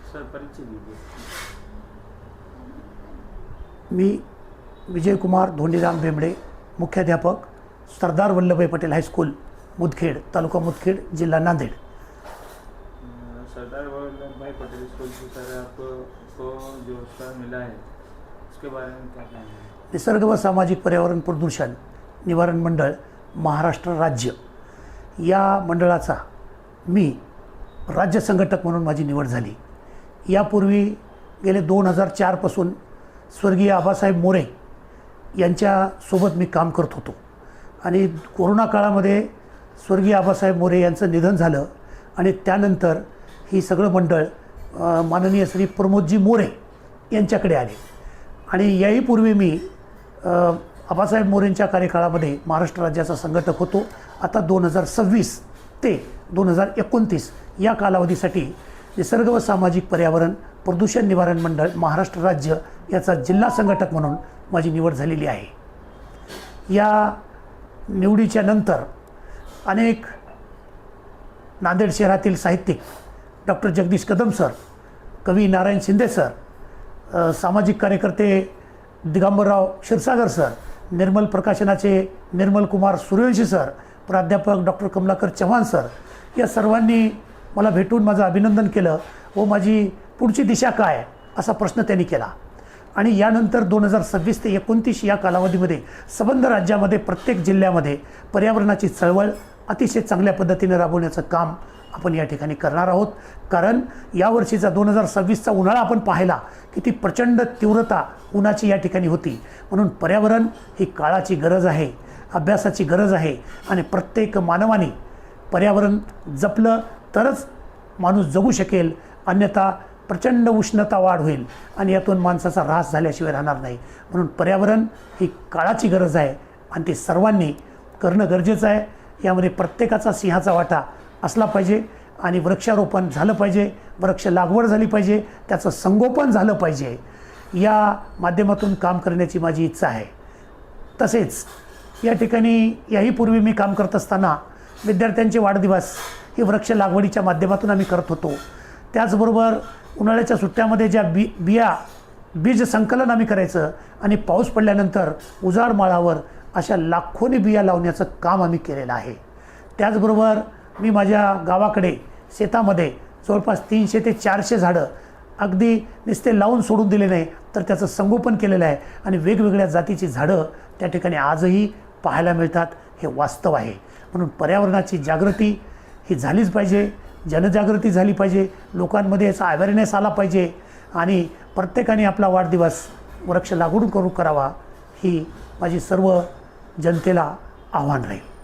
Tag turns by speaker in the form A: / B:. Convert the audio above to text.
A: Sir परिचय दीजिए।
B: मी विजयकुमार धोंडीराम बेंबडे, मुख्याध्यापक, सरदार वल्लभभाई पटेल हाईस्कूल, मुदखेड, तालुका मुदखेड, जिल्हा नांदेड़।
A: सरदार वल्लभभाई पटेल स्कूल से सर आपको जो पुरस्कार मिला है उसके बारे में क्या कहना है?
B: निसर्ग व सामाजिक पर्यावरण प्रदूषण निवारण मंडळ महाराष्ट्र राज्य या मंडळाचा मी राज्य संघटक म्हणून माझी निवड झाली। यापूर्वी गेले 2004 पासून स्वर्गीय आबासाहेब मोरे यांच्यासोबत मी काम करत होतो आणि कोरोना काळामध्ये स्वर्गीय आबासाहेब मोरे यांचं निधन झालं आणि त्यानंतर ही सगळं मंडळ माननीय श्री प्रमोदजी मोरे यांच्याकडे आले आणि याही पूर्वी मी आबासाहेब मोरेंच्या कार्यकाळामध्ये महाराष्ट्र राज्याचा संघटक होतो। आता 2026 ते 2029 या कालावधीसाठी निसर्ग व सामाजिक पर्यावरण प्रदूषण निवारण मंडळ महाराष्ट्र राज्य याचा जिल्हा संघटक म्हणून माझी निवड झालेली आहे। या निवडीच्या नंतर अनेक नांदेड शहरातील साहित्यिक डॉक्टर जगदीश कदम सर, कवी नारायण शिंदे सर, सामाजिक कार्यकर्ते दिगंबरराव क्षीरसागर सर, निर्मल प्रकाशनाचे निर्मल कुमार सूर्यवंशी सर, प्राध्यापक डॉक्टर कमलाकर चव्हाण सर या सर्वांनी मला भेटून माझं अभिनंदन केलं व माझी पुढची दिशा काय असा प्रश्न त्यांनी केला आणि यानंतर 2026 ते 29 या कालावधीमध्ये संबंध राज्यामध्ये प्रत्येक जिल्ह्यामध्ये पर्यावरणाची चळवळ अतिशय चांगल्या पद्धतीने राबवण्याचं काम आपण या ठिकाणी करणार आहोत। कारण यावर्षीचा 2026चा उन्हाळा आपण पाहिला किती प्रचंड तीव्रता उन्हाची या ठिकाणी होती। म्हणून पर्यावरण ही काळाची गरज आहे, अभ्यासाची गरज आहे आणि प्रत्येक मानवाने पर्यावरण जपलं तरच माणूस जगू शकेल, अन्यथा प्रचंड उष्णता वाढ होईल आणि यातून माणसाचा ऱ्हास झाल्याशिवाय राहणार नाही। म्हणून पर्यावरण ही काळाची गरज आहे आणि ते सर्वांनी करणं गरजेचं आहे। यामध्ये प्रत्येकाचा सिंहाचा वाटा असला पाहिजे आणि वृक्षारोपण झालं पाहिजे, वृक्ष लागवड झाली पाहिजे, त्याचं संगोपन झालं पाहिजे। या माध्यमातून काम करण्याची माझी इच्छा आहे। तसेच या ठिकाणी याही पूर्वी मी काम करत असताना विद्यार्थ्यांचे वाढदिवस हे वृक्ष लागवडीच्या माध्यमातून आम्ही करत होतो। त्याचबरोबर उन्हाळ्याच्या सुट्ट्यामध्ये ज्या बीज संकलन आम्ही करायचं आणि पाऊस पडल्यानंतर उजाड माळावर अशा लाखोनी बिया लावण्याचं काम आम्ही केलेलं आहे। त्याचबरोबर मी माझ्या गावाकडे शेतामध्ये जवळपास 300 ते 400 झाडं अगदी नुसते लावून सोडून दिले नाही तर त्याचं संगोपन केलेलं आहे आणि वेगवेगळ्या जातीची झाडं त्या ठिकाणी आजही पाहायला मिळतात, हे वास्तव आहे। म्हणून पर्यावरणाची जागृती ही झालीच पाहिजे, जनजागृती झाली पाहिजे, लोकांमध्ये याचा अवेअरनेस आला पाहिजे आणि प्रत्येकाने आपला वाढदिवस वृक्ष लागवड करून करावा ही माझी सर्व जनतेला आव्हान राहील।